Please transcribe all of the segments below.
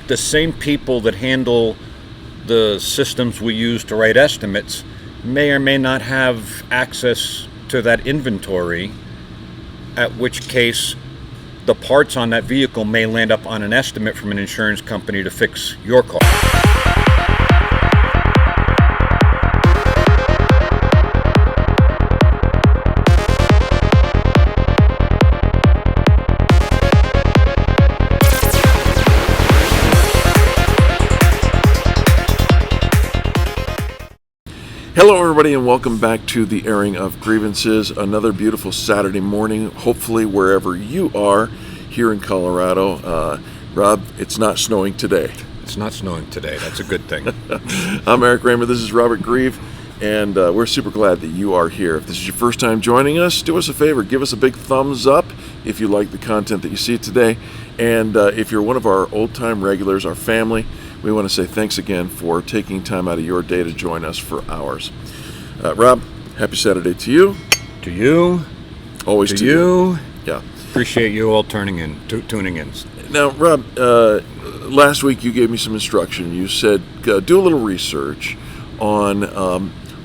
the same people that handle the systems we use to write estimates may or may not have access to that inventory, at which case the parts on that vehicle may land up on an estimate from an insurance company to fix your car. Hello everybody and welcome back to the airing of Grievances. Another beautiful Saturday morning, hopefully wherever you are here in Colorado. Rob, it's not snowing today. It's not snowing today. That's a good thing. I'm Eric Reamer. This is Robert Grieve, and we're super glad that you are here. If this is your first time joining us, do us a favor. Give us a big thumbs up if you like the content that you see today. And if you're one of our old-time regulars, our family, we want to say thanks again for taking time out of your day to join us for ours. Rob, happy Saturday to you. To you. Always to you. Yeah. Appreciate you all tuning in. Now, Rob, last week you gave me some instruction. You said do a little research on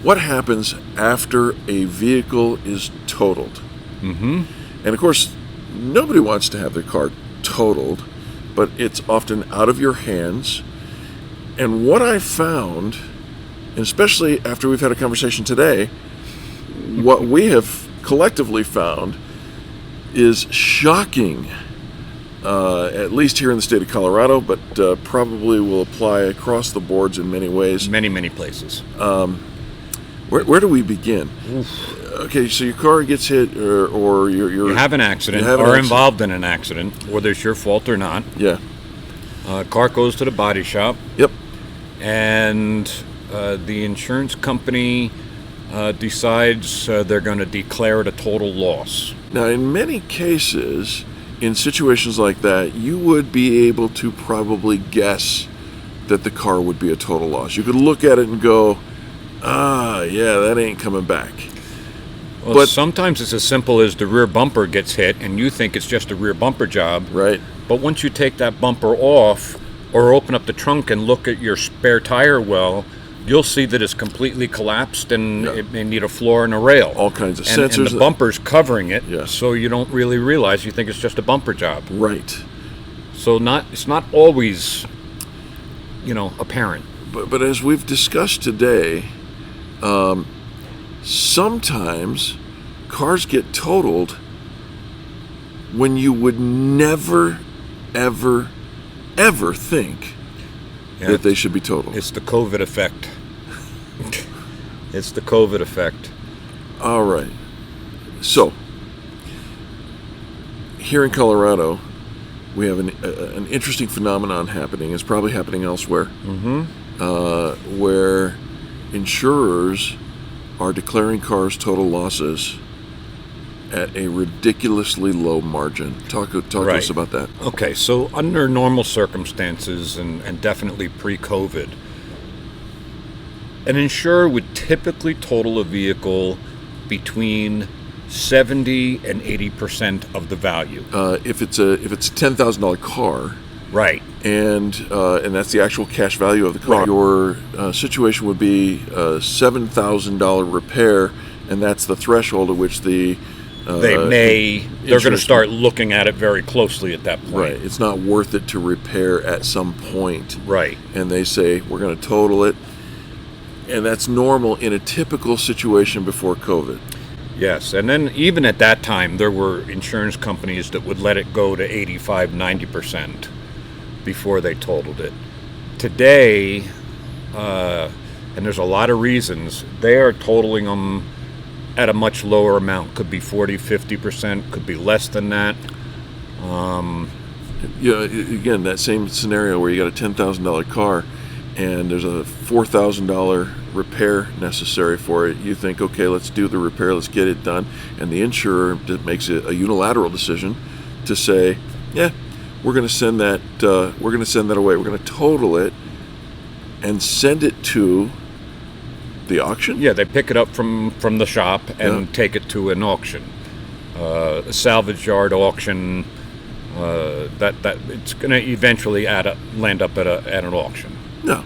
what happens after a vehicle is totaled. Mm-hmm. And of course, nobody wants to have their car totaled, but it's often out of your hands. And what I found, and especially after we've had a conversation today, what we have collectively found is shocking, at least here in the state of Colorado, but probably will apply across the boards in many ways. Many places. Where do we begin? Oof. Okay, so your car gets hit, or you have an accident, involved in an accident, whether it's your fault or not. Yeah. Car goes to the body shop. Yep. And the insurance company decides they're going to declare it a total loss. Now, in many cases, in situations like that, you would be able to probably guess that the car would be a total loss. You could look at it and go, yeah, that ain't coming back. Well, but sometimes it's as simple as the rear bumper gets hit and you think it's just a rear bumper job. Right. But once you take that bumper off or open up the trunk and look at your spare tire well, you'll see that it's completely collapsed and it may need a floor and a rail. All kinds of sensors. And the bumper's covering it, yeah. So you don't really realize. You think it's just a bumper job. Right. So it's not always, apparent. But as we've discussed today, sometimes cars get totaled when you would never, ever think that they should be totaled. It's the COVID effect. It's the COVID effect. All right. So, here in Colorado, we have an interesting phenomenon happening. It's probably happening elsewhere. Mm-hmm. Where insurers are declaring cars total losses at a ridiculously low margin. Talk to us about that. Okay, so under normal circumstances and definitely pre-COVID, an insurer would typically total a vehicle between 70 and 80% of the value. If it's a $10,000 car, right, and that's the actual cash value of the car, your situation would be a $7,000 repair, and that's the threshold at which they're going to start looking at it very closely at that point. Right. It's not worth it to repair at some point. Right. And they say, we're going to total it. And that's normal in a typical situation before COVID. Yes. And then even at that time, there were insurance companies that would let it go to 85, 90% before they totaled it. Today, and there's a lot of reasons, they are totaling them at a much lower amount. Could be 40, 50%, could be less than that. Again, that same scenario where you got a $10,000 car and there's a $4,000 repair necessary for it. You think, okay, let's do the repair, let's get it done. And the insurer makes a unilateral decision to say, yeah, we're going to send that away. We're going to total it and send it to the auction? Yeah, they pick it up from the shop and take it to an auction, a salvage yard auction, that it's going to eventually land up at an auction. No.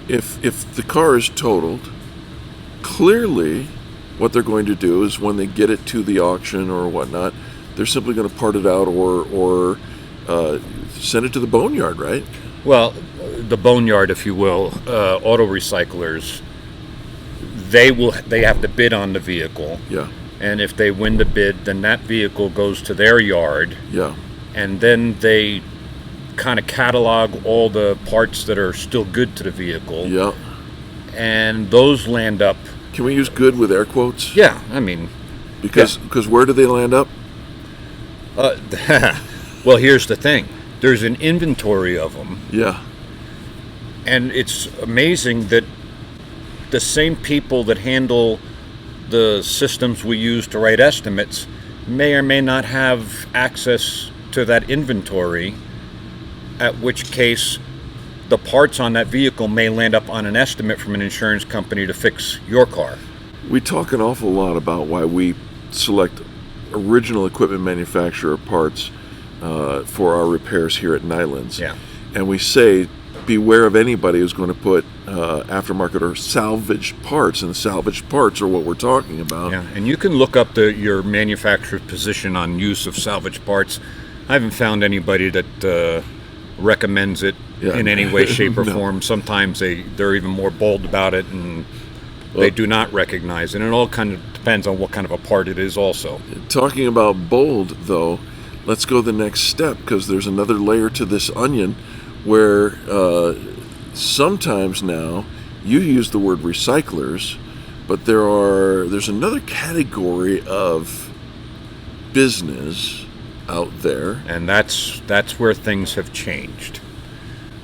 If the car is totaled, clearly what they're going to do is when they get it to the auction or whatnot, they're simply going to part it out or send it to the boneyard, right? Well, the boneyard, if you will, auto recyclers, they have to bid on the vehicle. Yeah. And if they win the bid, then that vehicle goes to their yard. Yeah. And then they kind of catalog all the parts that are still good to the vehicle. Yeah. And those land up. Can we use good with air quotes? Yeah, I mean. Because where do they land up? Well, here's the thing. There's an inventory of them. Yeah. And it's amazing that the same people that handle the systems we use to write estimates may or may not have access to that inventory, at which case the parts on that vehicle may land up on an estimate from an insurance company to fix your car. We talk an awful lot about why we select original equipment manufacturer parts for our repairs here at Nylund's. Yeah. And we say, beware of anybody who's going to put aftermarket or salvage parts, and salvage parts are what we're talking about. Yeah, and you can look up your manufacturer's position on use of salvage parts. I haven't found anybody that recommends it in any way, shape, or No. form. Sometimes they're even more bold about it, and they do not recognize it. And it all kind of depends on what kind of a part it is also. Talking about bold, though, let's go the next step, because there's another layer to this onion where sometimes now you use the word recyclers, but there's another category of business out there. And that's where things have changed.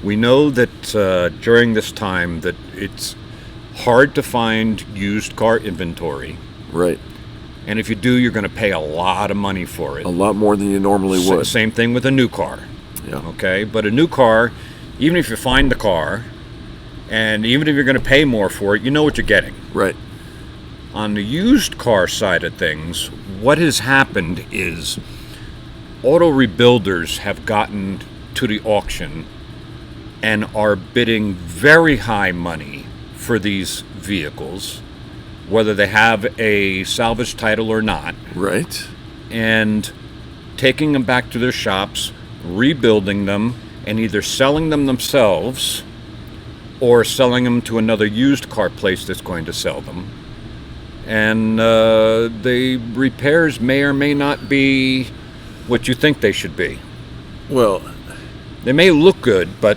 We know that during this time that it's hard to find used car inventory. Right. And if you do, you're going to pay a lot of money for it. A lot more than you normally would. Same thing with a new car. Yeah. Okay, but a new car, even if you find the car, and even if you're going to pay more for it, you know what you're getting. Right. On the used car side of things, what has happened is auto rebuilders have gotten to the auction and are bidding very high money for these vehicles, whether they have a salvage title or not. Right. And taking them back to their shops, rebuilding them, and either selling them themselves or selling them to another used car place that's going to sell them. And the repairs may or may not be what you think they should be. Well, They may look good, but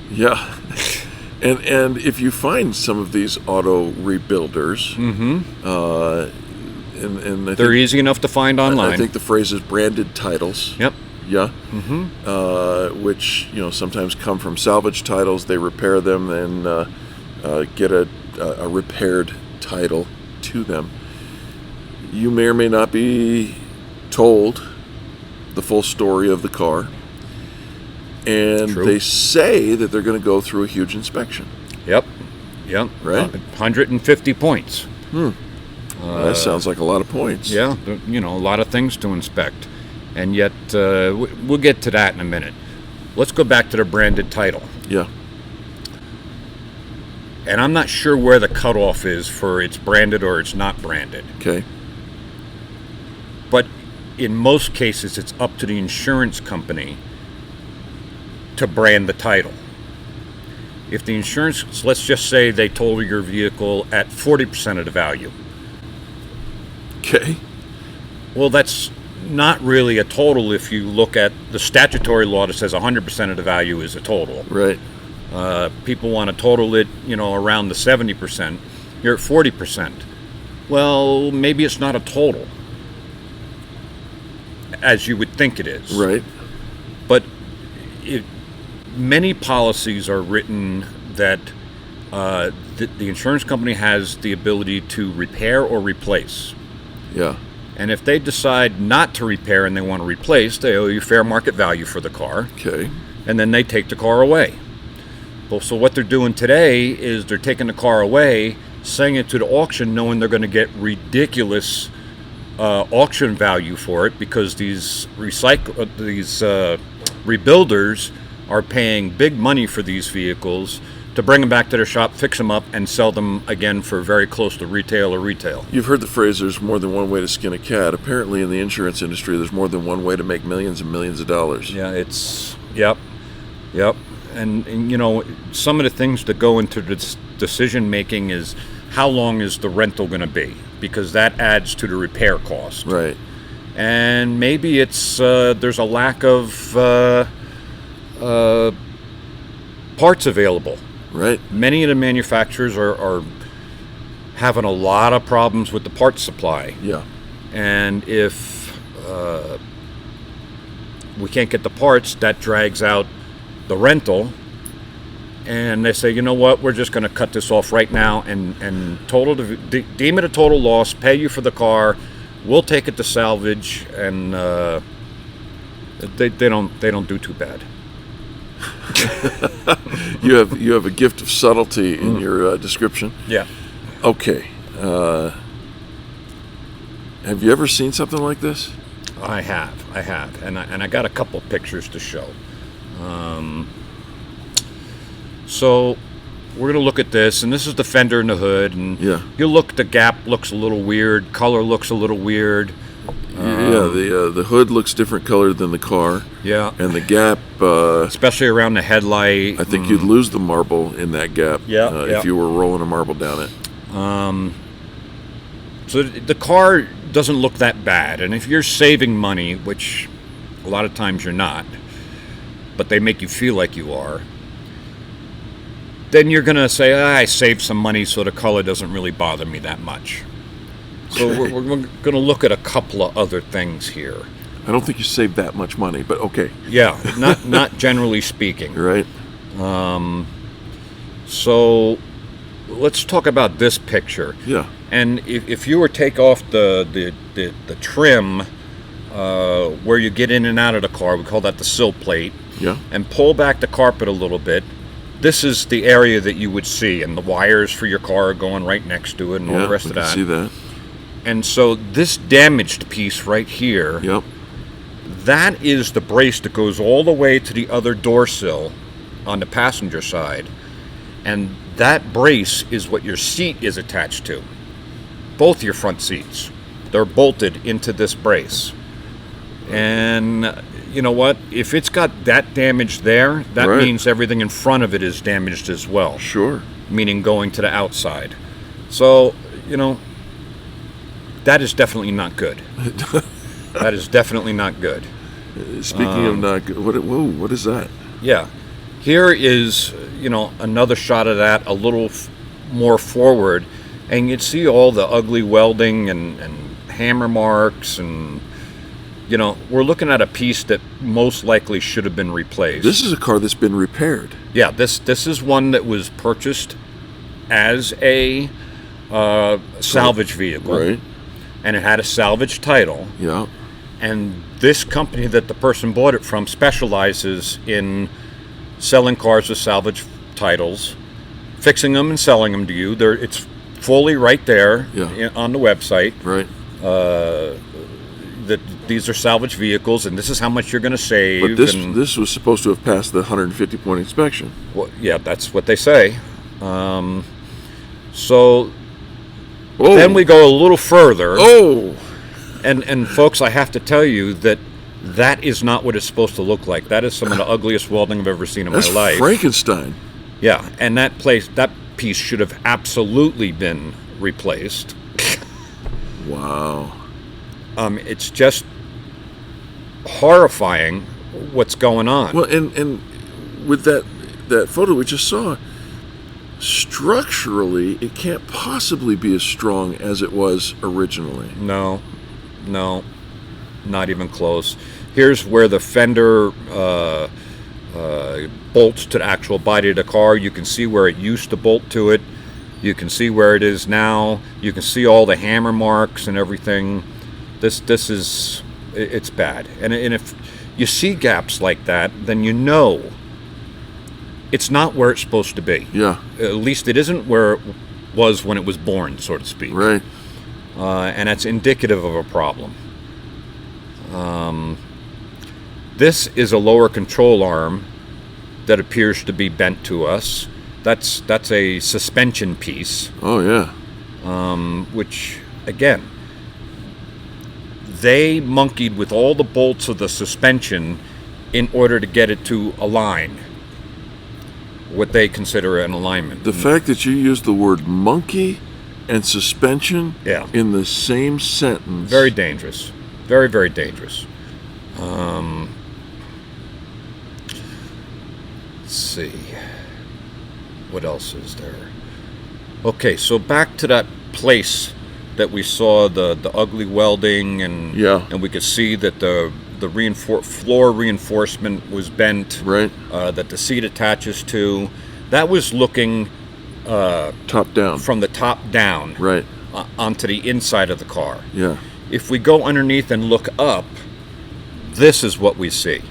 yeah. And if you find some of these auto rebuilders, and I they're think, easy enough to find online. I think the phrase is branded titles. Yep. Yeah. Which sometimes come from salvage titles. They repair them and get a repaired title to them. You may or may not be told the full story of the car, and True. they say that they're going to go through a huge inspection. Yep. Right. 150 points. That sounds like a lot of points. Yeah, a lot of things to inspect. And yet, we'll get to that in a minute. Let's go back to the branded title. Yeah. And I'm not sure where the cutoff is for it's branded or it's not branded. Okay. But in most cases, it's up to the insurance company to brand the title. If the insurance, let's just say they total your vehicle at 40% of the value. Okay. Well, that's not really a total if you look at the statutory law that says 100% of the value is a total. Right. People want to total it, around the 70%. You're at 40%. Well, maybe it's not a total, as you would think it is. Right. But many policies are written that the insurance company has the ability to repair or replace. Yeah. And if they decide not to repair and they want to replace, they owe you fair market value for the car. Okay. And then they take the car away. Well, so what they're doing today is they're taking the car away, selling it to the auction, knowing they're going to get ridiculous auction value for it because these rebuilders are paying big money for these vehicles to bring them back to their shop, fix them up, and sell them again for very close to retail. You've heard the phrase, there's more than one way to skin a cat. Apparently in the insurance industry, there's more than one way to make millions and millions of dollars. Yeah, yep. And you know, some of the things that go into this decision making is how long is the rental going to be? Because that adds to the repair cost. Right. And maybe it's there's a lack of parts available. Right. Many of the manufacturers are having a lot of problems with the parts supply. Yeah. And if we can't get the parts, that drags out the rental. And they say, you know what, we're just going to cut this off right now and deem it a total loss, pay you for the car, we'll take it to salvage, and they don't do too bad. You have a gift of subtlety in your description. Yeah. Okay. Have you ever seen something like this? I have, and I got a couple pictures to show. So we're gonna look at this, and this is the fender and the hood, and yeah, you look, the gap looks a little weird, color looks a little weird. The hood looks different color than the car. Yeah, and the gap, especially around the headlight. I think you'd lose the marble in that gap. Yeah, if you were rolling a marble down it. So the car doesn't look that bad, and if you're saving money, which a lot of times you're not, but they make you feel like you are, then you're going to say, I saved some money, so the color doesn't really bother me that much. So we're going to look at a couple of other things here. I don't think you saved that much money, but okay. Yeah, not generally speaking. Right. So let's talk about this picture. Yeah. And if you were to take off the trim where you get in and out of the car, we call that the sill plate. Yeah. And pull back the carpet a little bit, this is the area that you would see, and the wires for your car are going right next to it, and all the rest of that. Yeah, see that. And so this damaged piece right here, yep, that is the brace that goes all the way to the other door sill on the passenger side, and that brace is what your seat is attached to. Both your front seats, they're bolted into this brace. And you know what? If it's got that damage there, that means everything in front of it is damaged as well. Sure. Meaning going to the outside. So, you know, that is definitely not good. That is definitely not good. Speaking of not good, what is that? Yeah. Here is, you know, another shot of that, a little more forward, and you'd see all the ugly welding and hammer marks, and you know, we're looking at a piece that most likely should have been replaced. This is a car that's been repaired. Yeah, this is one that was purchased as a salvage vehicle. Right. And it had a salvage title. Yeah. And this company that the person bought it from specializes in selling cars with salvage titles, fixing them and selling them to you. It's fully right there on the website. Right. That these are salvage vehicles, and this is how much you're going to save. But this was supposed to have passed the 150-point inspection. Well, yeah, that's what they say. So then we go a little further. Oh! And folks, I have to tell you that is not what it's supposed to look like. That is some of the ugliest welding I've ever seen in my life. That's Frankenstein. Yeah, and that piece should have absolutely been replaced. Wow. It's just horrifying what's going on. Well, and with that photo we just saw, structurally, it can't possibly be as strong as it was originally. No, not even close. Here's where the fender bolts to the actual body of the car. You can see where it used to bolt to it. You can see where it is now. You can see all the hammer marks and everything. It's bad. And if you see gaps like that, then you know it's not where it's supposed to be. Yeah. At least it isn't where it was when it was born, so to speak. Right. and that's indicative of a problem. This is a lower control arm that appears to be bent to us. That's a suspension piece. Oh, yeah. Which, again, they monkeyed with all the bolts of the suspension in order to get it to align, what they consider an alignment. The fact that you use the word monkey and suspension Yeah. in the same sentence. Very dangerous. Very, very dangerous. Let's see. What else is there? Okay, so back to that place that we saw the ugly welding, and Yeah. and we could see that the floor reinforcement was bent, Right. that the seat attaches to. That was looking Top down. from the top down, Right. onto the inside of the car. Yeah. If we go underneath and look up, this is what we see.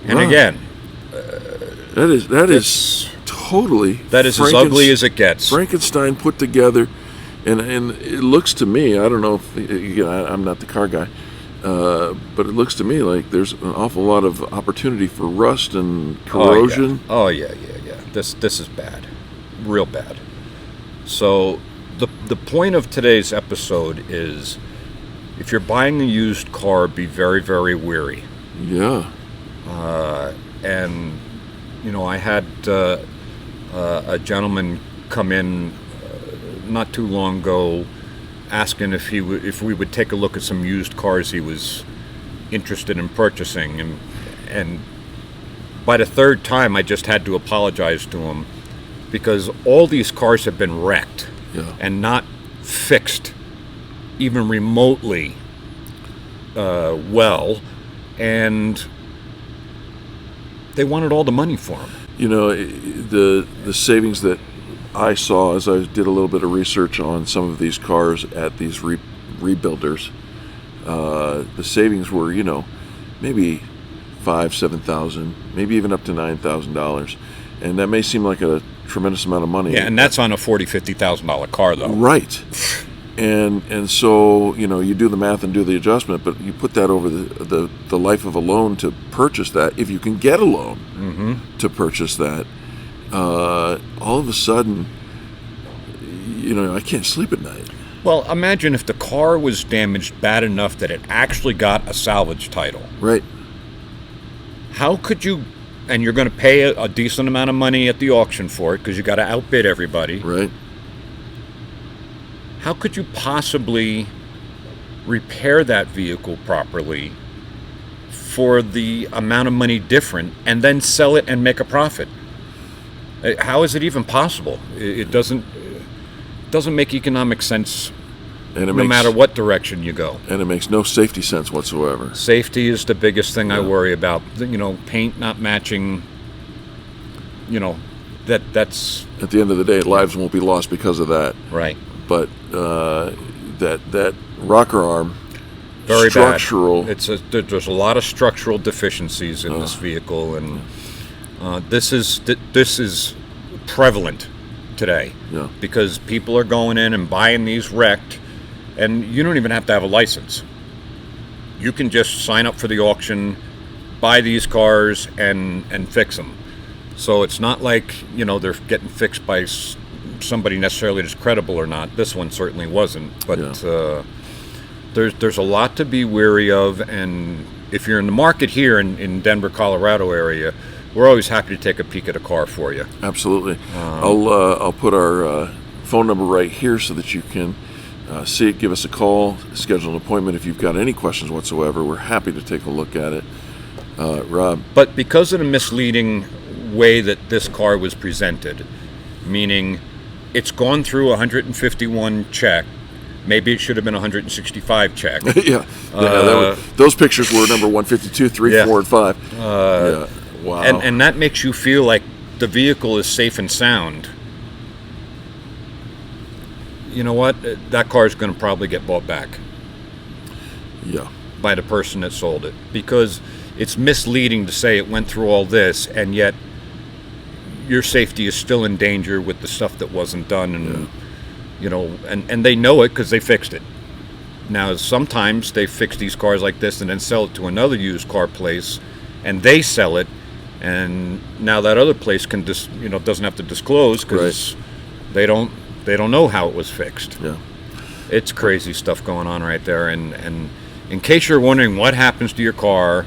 And Right. again, That is it's- totally that is as ugly as it gets. Frankenstein put together, and it looks to me, I don't know if, again, I'm not the car guy, but it looks to me like there's an awful lot of opportunity for rust and corrosion. Oh yeah. This is bad, real bad. So the point of today's episode is, if you're buying a used car, be very, very wary. Yeah. And I had a gentleman come in not too long ago, asking if we would take a look at some used cars he was interested in purchasing, and by the third time I just had to apologize to him, because all these cars have been wrecked Yeah. and not fixed even remotely well, and they wanted all the money for them. The savings that I saw as I did a little bit of research on some of these cars at these rebuilders, the savings were, maybe $5,000-7,000, maybe even up to $9,000, and that may seem like a tremendous amount of money. Yeah, and that's on a $40,000-50,000 car, though. Right. And so, you do the math and do the adjustment, but you put that over the life of a loan to purchase that, if you can get a loan to purchase that, all of a sudden, I can't sleep at night. Well, imagine if the car was damaged bad enough that it actually got a salvage title. Right. How could you, and you're going to pay a decent amount of money at the auction for it, because you got to outbid everybody. Right. How could you possibly repair that vehicle properly for the amount of money different and then sell it and make a profit? How is it even possible? It doesn't make economic sense, no matter what direction you go. And it makes no safety sense whatsoever. Safety is the biggest thing I worry about. Paint not matching, that's... At the end of the day, lives won't be lost because of that. Right. But that rocker arm, very structural. Bad. There's a lot of structural deficiencies in this vehicle, and this is prevalent today. Yeah. Because people are going in and buying these wrecked, and you don't even have to have a license. You can just sign up for the auction, buy these cars, and fix them. So it's not like they're getting fixed by somebody necessarily that's credible or not. This one certainly wasn't, but there's a lot to be wary of, and if you're in the market here in Denver, Colorado area, we're always happy to take a peek at a car for you. Absolutely. I'll put our phone number right here so that you can see it, give us a call, schedule an appointment if you've got any questions whatsoever. We're happy to take a look at it. Rob? But because of the misleading way that this car was presented, meaning it's gone through 151 check. Maybe it should have been 165 check. Those pictures were number 152, 3, 4, and 5. Wow. And that makes you feel like the vehicle is safe and sound. You know what? That car is going to probably get bought back. Yeah. By the person that sold it, because it's misleading to say it went through all this, and yet your safety is still in danger with the stuff that wasn't done, and and they know it because they fixed it. Now, sometimes they fix these cars like this and then sell it to another used car place, and they sell it, and now that other place can doesn't have to disclose because they don't know how it was fixed. Yeah. It's crazy stuff going on right there. And in case you're wondering what happens to your car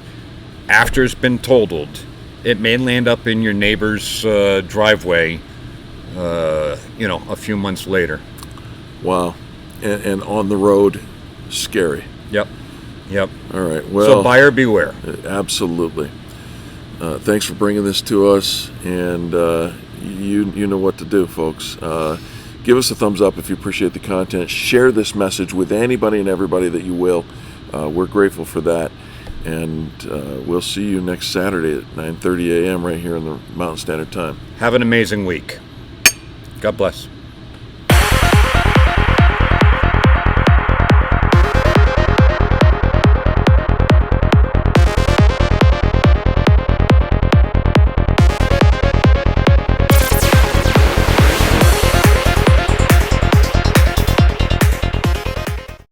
after it's been totaled, it may land up in your neighbor's driveway, a few months later. Wow. And on the road, scary. Yep. All right. Well, so buyer beware. Absolutely. Thanks for bringing this to us, and you know what to do, folks. Give us a thumbs up if you appreciate the content. Share this message with anybody and everybody that you will. We're grateful for that, and we'll see you next Saturday at 9:30 a.m. right here in the Mountain Standard Time. Have an amazing week. God bless.